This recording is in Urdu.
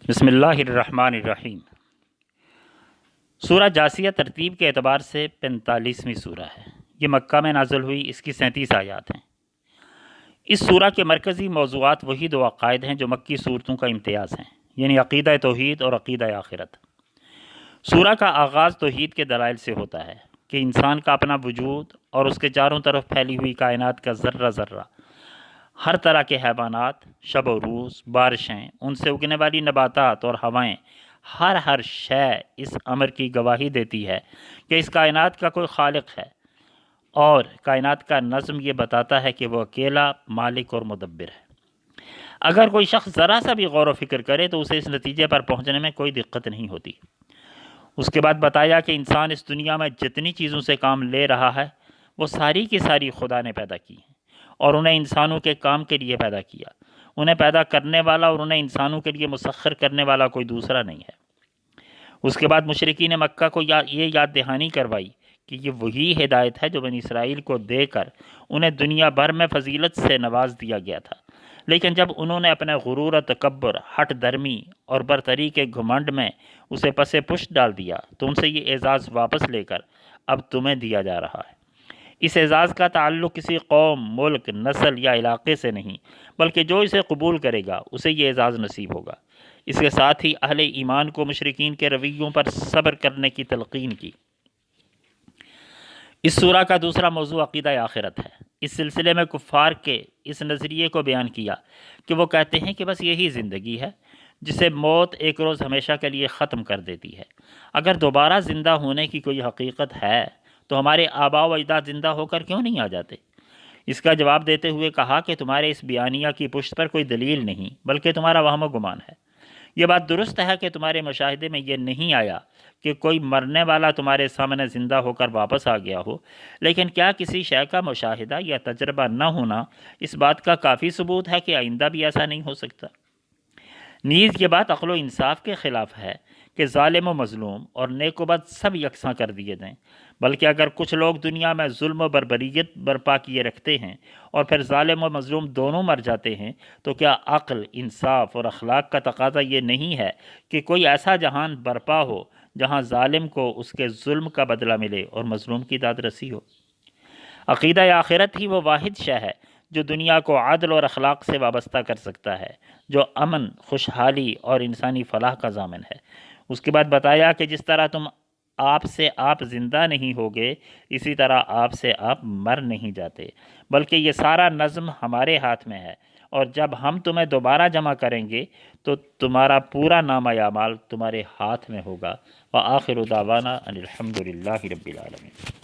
بسم اللہ الرحمن الرحیم۔ سورہ جاثیہ ترتیب کے اعتبار سے 45ویں سورہ ہے۔ یہ مکہ میں نازل ہوئی، اس کی 37 آیات ہیں۔ اس سورہ کے مرکزی موضوعات وہی دو عقائد ہیں جو مکی صورتوں کا امتیاز ہیں، یعنی عقیدہ توحید اور عقیدہ آخرت۔ سورہ کا آغاز توحید کے دلائل سے ہوتا ہے کہ انسان کا اپنا وجود اور اس کے چاروں طرف پھیلی ہوئی کائنات کا ذرہ ذرہ، ہر طرح کے حیوانات، شب و روز، بارشیں، ان سے اگنے والی نباتات اور ہوائیں، ہر شے اس امر کی گواہی دیتی ہے کہ اس کائنات کا کوئی خالق ہے، اور کائنات کا نظم یہ بتاتا ہے کہ وہ اکیلا مالک اور مدبر ہے۔ اگر کوئی شخص ذرا سا بھی غور و فکر کرے تو اسے اس نتیجے پر پہنچنے میں کوئی دقت نہیں ہوتی۔ اس کے بعد بتایا کہ انسان اس دنیا میں جتنی چیزوں سے کام لے رہا ہے وہ ساری کی ساری خدا نے پیدا کی ہیں، اور انہیں انسانوں کے کام کے لیے پیدا کیا۔ انہیں پیدا کرنے والا اور انہیں انسانوں کے لیے مسخر کرنے والا کوئی دوسرا نہیں ہے۔ اس کے بعد مشرکین مکہ کو یہ یاد دہانی کروائی کہ یہ وہی ہدایت ہے جو بنی اسرائیل کو دے کر انہیں دنیا بھر میں فضیلت سے نواز دیا گیا تھا، لیکن جب انہوں نے اپنے غرور و تکبر، ہٹ درمی اور برتری کے گھمنڈ میں اسے پس پشت ڈال دیا تو ان سے یہ اعزاز واپس لے کر اب تمہیں دیا جا رہا ہے۔ اس اعزاز کا تعلق کسی قوم، ملک، نسل یا علاقے سے نہیں، بلکہ جو اسے قبول کرے گا اسے یہ اعزاز نصیب ہوگا۔ اس کے ساتھ ہی اہل ایمان کو مشرکین کے رویوں پر صبر کرنے کی تلقین کی۔ اس سورہ کا دوسرا موضوع عقیدہ آخرت ہے۔ اس سلسلے میں کفار کے اس نظریے کو بیان کیا کہ وہ کہتے ہیں کہ بس یہی زندگی ہے جسے موت ایک روز ہمیشہ کے لیے ختم کر دیتی ہے۔ اگر دوبارہ زندہ ہونے کی کوئی حقیقت ہے تو ہمارے آباء و اجداد زندہ ہو کر کیوں نہیں آ جاتے؟ اس کا جواب دیتے ہوئے کہا کہ تمہارے اس بیانیہ کی پشت پر کوئی دلیل نہیں، بلکہ تمہارا وہم و گمان ہے۔ یہ بات درست ہے کہ تمہارے مشاہدے میں یہ نہیں آیا کہ کوئی مرنے والا تمہارے سامنے زندہ ہو کر واپس آ گیا ہو، لیکن کیا کسی شے کا مشاہدہ یا تجربہ نہ ہونا اس بات کا کافی ثبوت ہے کہ آئندہ بھی ایسا نہیں ہو سکتا؟ نیز یہ بات عقل و انصاف کے خلاف ہے کہ ظالم و مظلوم اور نیک و بد سب یکساں کر دیے دیں، بلکہ اگر کچھ لوگ دنیا میں ظلم و بربریت برپا کیے رکھتے ہیں اور پھر ظالم و مظلوم دونوں مر جاتے ہیں تو کیا عقل، انصاف اور اخلاق کا تقاضا یہ نہیں ہے کہ کوئی ایسا جہان برپا ہو جہاں ظالم کو اس کے ظلم کا بدلہ ملے اور مظلوم کی داد رسی ہو؟ عقیدہ آخرت ہی وہ واحد شے ہے جو دنیا کو عدل اور اخلاق سے وابستہ کر سکتا ہے، جو امن، خوشحالی اور انسانی فلاح کا ضامن ہے۔ اس کے بعد بتایا کہ جس طرح تم آپ سے آپ زندہ نہیں ہوگے، اسی طرح آپ سے آپ مر نہیں جاتے، بلکہ یہ سارا نظم ہمارے ہاتھ میں ہے، اور جب ہم تمہیں دوبارہ جمع کریں گے تو تمہارا پورا نامہ اعمال تمہارے ہاتھ میں ہوگا۔ وآخر دعوانا ان الحمد للہ رب العالمین۔